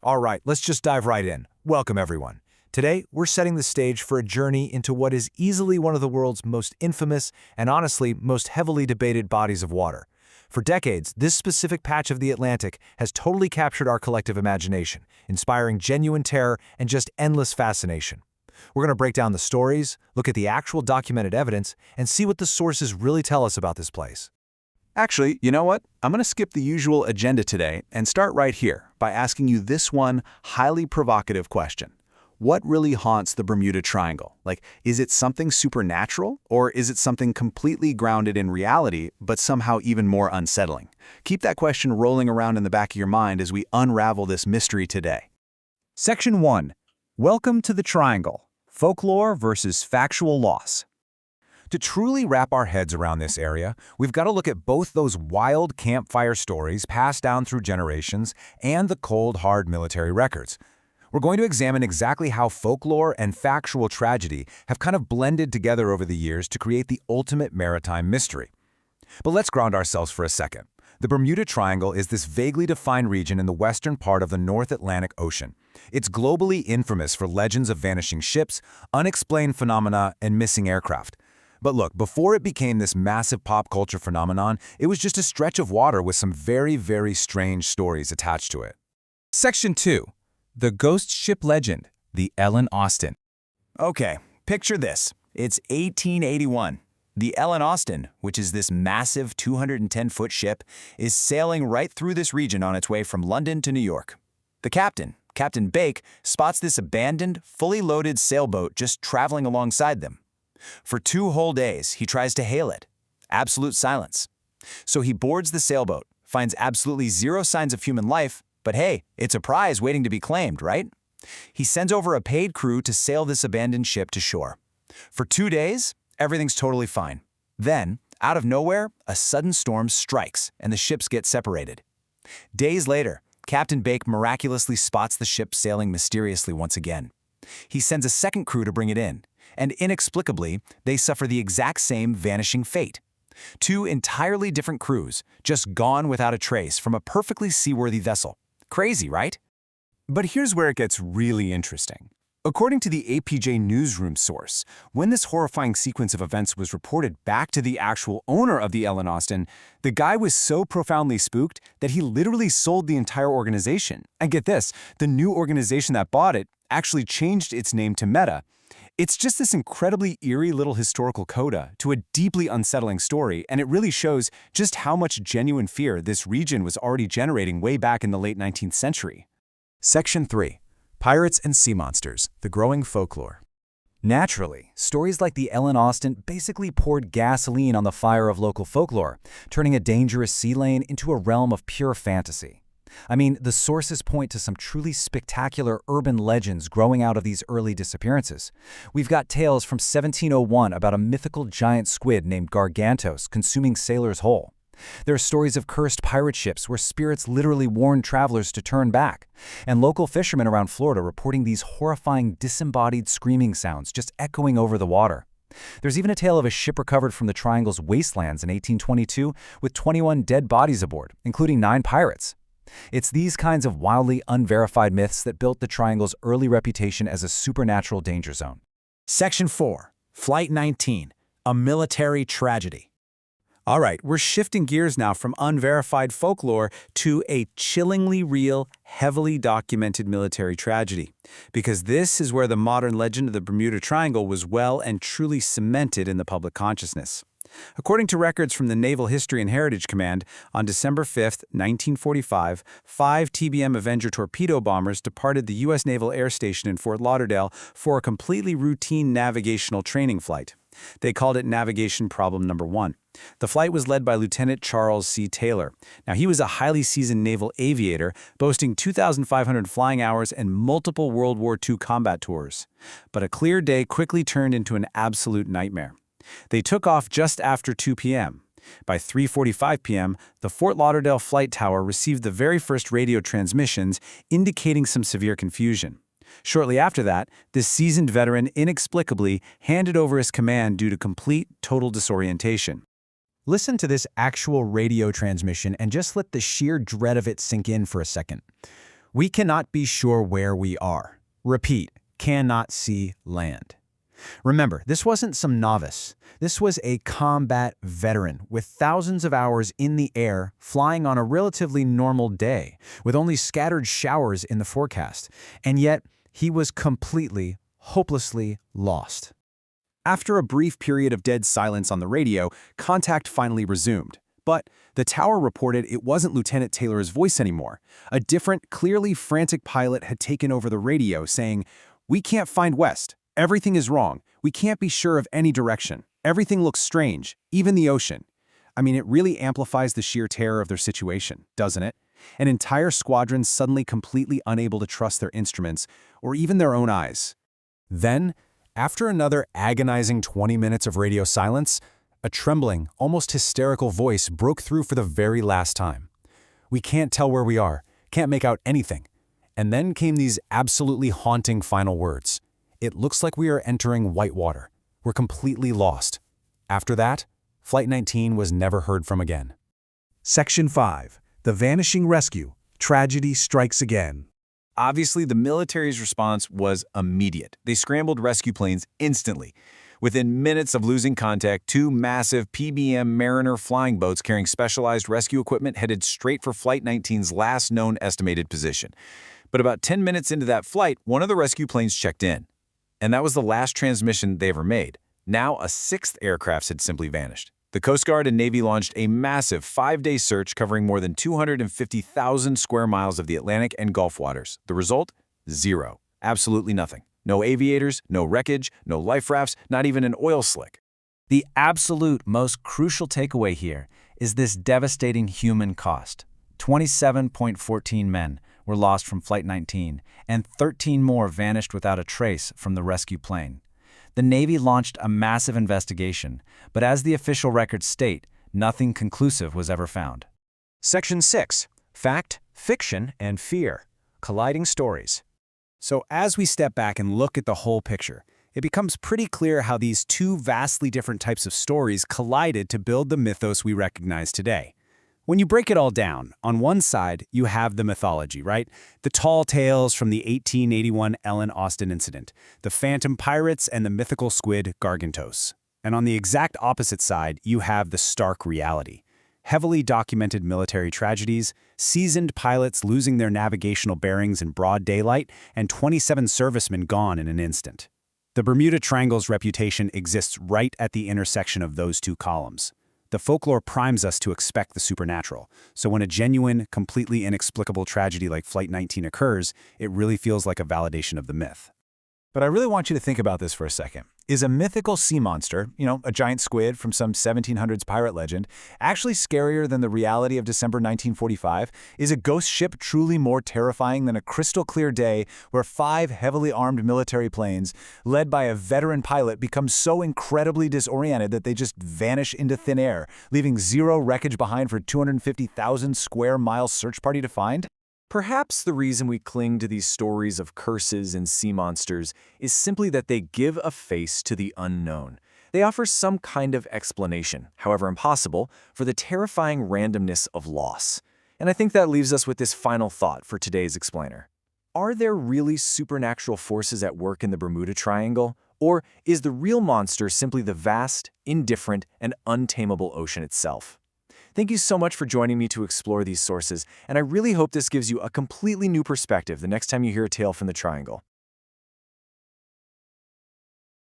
All right, let's just dive right in. Welcome, everyone. Today, we're setting the stage for a journey into what is easily one of the world's most infamous and honestly most heavily debated bodies of water. For decades, this specific patch of the Atlantic has totally captured our collective imagination, inspiring genuine terror and just endless fascination. We're going to break down the stories, look at the actual documented evidence, and see what the sources really tell us about this place. Actually, you know what? I'm going to skip the usual agenda today and start right here by asking you this one highly provocative question. What really haunts the Bermuda Triangle? Like, is it something supernatural, or is it something completely grounded in reality, but somehow even more unsettling? Keep that question rolling around in the back of your mind as we unravel this mystery today. Section 1. Welcome to the Triangle. Folklore versus factual loss. To truly wrap our heads around this area, we've got to look at both those wild campfire stories passed down through generations and the cold, hard military records. We're going to examine exactly how folklore and factual tragedy have kind of blended together over the years to create the ultimate maritime mystery. But let's ground ourselves for a second. The Bermuda Triangle is this vaguely defined region in the western part of the North Atlantic Ocean. It's globally infamous for legends of vanishing ships, unexplained phenomena, and missing aircraft. But look, before it became this massive pop culture phenomenon, it was just a stretch of water with some very, very strange stories attached to it. Section 2. The ghost ship legend, the Ellen Austin. Okay, picture this. It's 1881. The Ellen Austin, which is this massive 210-foot ship, is sailing right through this region on its way from London to New York. The captain, Captain Bake, spots this abandoned, fully loaded sailboat just traveling alongside them. For 2 whole days, he tries to hail it. Absolute silence. So he boards the sailboat, finds absolutely 0 signs of human life, but hey, it's a prize waiting to be claimed, right? He sends over a paid crew to sail this abandoned ship to shore. For 2 days, everything's totally fine. Then, out of nowhere, a sudden storm strikes and the ships get separated. Days later, Captain Bake miraculously spots the ship sailing mysteriously once again. He sends a second crew to bring it in, and inexplicably, they suffer the exact same vanishing fate. 2 entirely different crews, just gone without a trace from a perfectly seaworthy vessel. Crazy, right? But here's where it gets really interesting. According to the APJ newsroom source, when this horrifying sequence of events was reported back to the actual owner of the Ellen Austin, the guy was so profoundly spooked that he literally sold the entire organization. And get this, the new organization that bought it actually changed its name to Meta. It's just this incredibly eerie little historical coda to a deeply unsettling story, and it really shows just how much genuine fear this region was already generating way back in the late 19th century. Section 3. Pirates and Sea Monsters, the Growing Folklore. Naturally, stories like the Ellen Austin basically poured gasoline on the fire of local folklore, turning a dangerous sea lane into a realm of pure fantasy. I mean, the sources point to some truly spectacular urban legends growing out of these early disappearances. We've got tales from 1701 about a mythical giant squid named Gargantos consuming sailors whole. There are stories of cursed pirate ships where spirits literally warned travelers to turn back, and local fishermen around Florida reporting these horrifying disembodied screaming sounds just echoing over the water. There's even a tale of a ship recovered from the Triangle's wastelands in 1822 with 21 dead bodies aboard, including 9 pirates. It's these kinds of wildly unverified myths that built the Triangle's early reputation as a supernatural danger zone. Section 4. Flight 19. A military tragedy. All right, we're shifting gears now from unverified folklore to a chillingly real, heavily documented military tragedy, because this is where the modern legend of the Bermuda Triangle was well and truly cemented in the public consciousness. According to records from the Naval History and Heritage Command, on December 5, 1945, 5 TBM Avenger torpedo bombers departed the U.S. Naval Air Station in Fort Lauderdale for a completely routine navigational training flight. They called it Navigation Problem Number 1. The flight was led by Lieutenant Charles C. Taylor. Now, he was a highly seasoned naval aviator, boasting 2,500 flying hours and multiple World War II combat tours. But a clear day quickly turned into an absolute nightmare. They took off just after 2 p.m. By 3:45 p.m., the Fort Lauderdale Flight Tower received the very first radio transmissions, indicating some severe confusion. Shortly after that, this seasoned veteran inexplicably handed over his command due to complete, total disorientation. Listen to this actual radio transmission and just let the sheer dread of it sink in for a second. We cannot be sure where we are. Repeat, cannot see land. Remember, this wasn't some novice. This was a combat veteran with thousands of hours in the air, flying on a relatively normal day, with only scattered showers in the forecast. And yet, he was completely, hopelessly lost. After a brief period of dead silence on the radio, contact finally resumed. But the tower reported it wasn't Lieutenant Taylor's voice anymore. A different, clearly frantic pilot had taken over the radio, saying, "We can't find West. Everything is wrong. We can't be sure of any direction. Everything looks strange, even the ocean." I mean, it really amplifies the sheer terror of their situation, doesn't it? An entire squadron suddenly completely unable to trust their instruments or even their own eyes. Then, after another agonizing 20 minutes of radio silence, a trembling, almost hysterical voice broke through for the very last time. "We can't tell where we are, can't make out anything." And then came these absolutely haunting final words. "It looks like we are entering white water. We're completely lost." After that, Flight 19 was never heard from again. Section 5. The Vanishing Rescue. Tragedy strikes again. Obviously, the military's response was immediate. They scrambled rescue planes instantly. Within minutes of losing contact, 2 massive PBM Mariner flying boats carrying specialized rescue equipment headed straight for Flight 19's last known estimated position. But about 10 minutes into that flight, one of the rescue planes checked in. And that was the last transmission they ever made. Now, a 6th aircraft had simply vanished. The Coast Guard and Navy launched a massive 5-day search covering more than 250,000 square miles of the Atlantic and Gulf waters. The result? Zero. Absolutely nothing. No aviators, no wreckage, no life rafts, not even an oil slick. The absolute most crucial takeaway here is this devastating human cost. 27.14 men were lost from Flight 19, and 13 more vanished without a trace from the rescue plane. The Navy launched a massive investigation, but as the official records state, nothing conclusive was ever found. Section 6. Fact, Fiction, and Fear. Colliding Stories. So as we step back and look at the whole picture, it becomes pretty clear how these two vastly different types of stories collided to build the mythos we recognize today. When you break it all down, on one side, you have the mythology, right? The tall tales from the 1881 Ellen Austin incident, the phantom pirates and the mythical squid Gargantos. And on the exact opposite side, you have the stark reality. Heavily documented military tragedies, seasoned pilots losing their navigational bearings in broad daylight, and 27 servicemen gone in an instant. The Bermuda Triangle's reputation exists right at the intersection of those two columns. The folklore primes us to expect the supernatural, so when a genuine, completely inexplicable tragedy like Flight 19 occurs, it really feels like a validation of the myth. But I really want you to think about this for a second. Is a mythical sea monster, a giant squid from some 1700s pirate legend, actually scarier than the reality of December 1945? Is a ghost ship truly more terrifying than a crystal-clear day where 5 heavily armed military planes, led by a veteran pilot, become so incredibly disoriented that they just vanish into thin air, leaving zero wreckage behind for 250,000 square mile search party to find? Perhaps the reason we cling to these stories of curses and sea monsters is simply that they give a face to the unknown. They offer some kind of explanation, however impossible, for the terrifying randomness of loss. And I think that leaves us with this final thought for today's explainer. Are there really supernatural forces at work in the Bermuda Triangle? Or is the real monster simply the vast, indifferent, and untamable ocean itself? Thank you so much for joining me to explore these sources, and I really hope this gives you a completely new perspective the next time you hear a tale from the Triangle.